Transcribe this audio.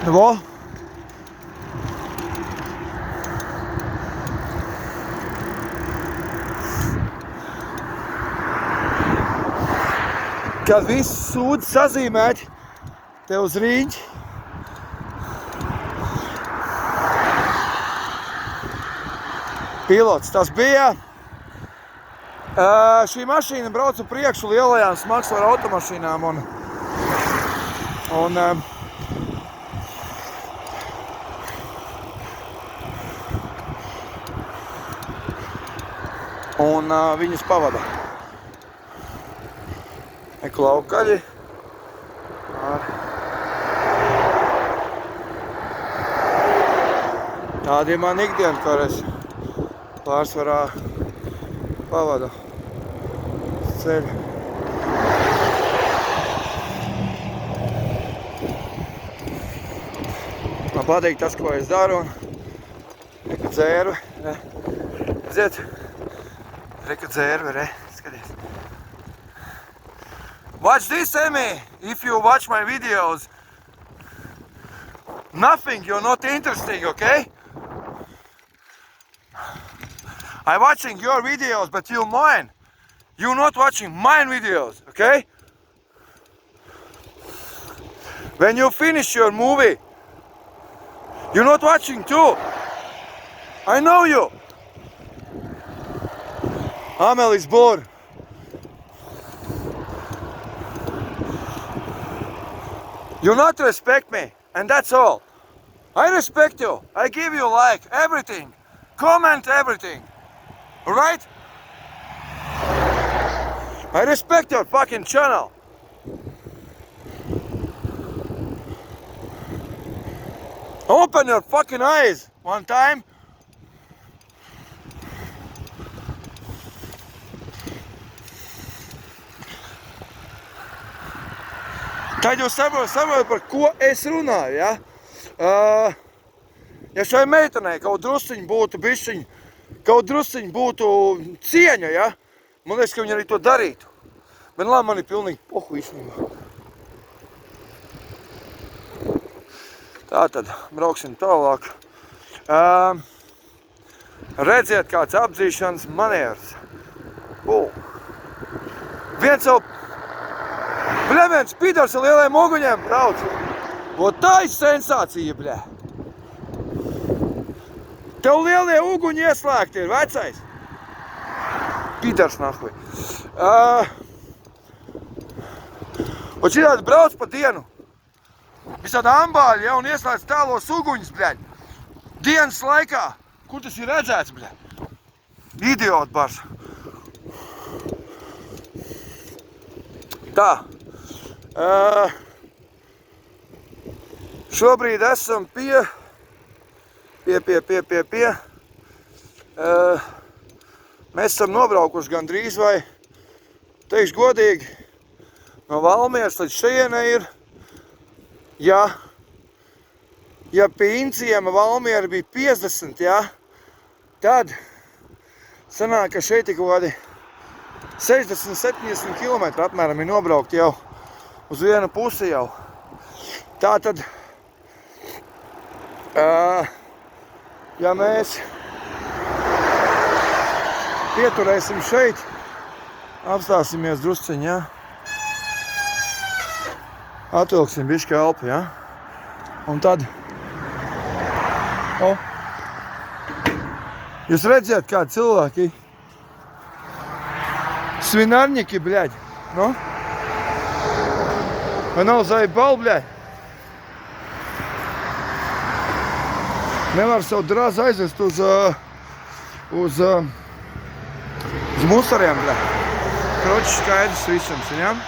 Vo. Kad visi sūdi sazīmēti te uz rīņķi. Pilots tas bija. Šī mašīna brauca priekšu lielajām smagsvaru automašīnām un viņus pavada. Klaukaļi ar tādiem man ikdienu, kā es pārsvarā pavadu ceļu. Man patīk tas, ko es daru, un reka dzērve, re, redziet, reka dzērve, re, skaties. Watch this, Emmy, if you watch my videos. Nothing, you're not interesting, okay? I'm watching your videos, but you mine. You're not watching mine videos, okay? When you finish your movie, you're not watching too. I know you. Amelie's bored. You not respect me, and that's all. I respect you. I give you like everything. Comment everything. Alright? I respect your fucking channel. Open your fucking eyes one time. Tad jūs saprotat, par ko es runāju, ja? Ja šai meitenei kaut drusciņi būtu cieņa, ja? Man liekas, ka viņi arī to darītu. Bet labi, man ir pilnīgi pohu īstenībā. Tātad, brauksim tālāk. Redziet, kāds apdzīšanas manieris. Viens jau viens pidars ar lielajiem oguņiem brauc. O tā ir sensācija, bļē. Tev lielie uguņi ieslēgti ir, vecais. Pidars nahuj. Un šitādi brauc pa dienu. Visādi ambāļi, ja, un ieslēdz tālos uguņus, bļē. Dienas laikā. Kur tas ir redzēts, bļē? Idiot bars. Tā. Šobrīd esam pie. Mēs esam nobraukuši gandrīz vai, teikšu godīgi, no Valmieras līdz šejienai ir, ja pie Inciema Valmiera bija 50, ja, tad sanāk, ka šeit ir kaut kādi 60-70 km apmēram ir nobraukt jau uz vienu pusi jau. Tātad, ja mēs pieturēsim šeit, apstāsimies drusciņ, ja? Atvilksim bišķi elpu, ja? Un tad, jūs redziet, kādi cilvēki, svinarņiki, bļaļ, no? Vai nav zaibal, bļaļ? Nevar savu drāzu aizvest uz musariem, bļaļ. Kroči skaidrs visam, saņem?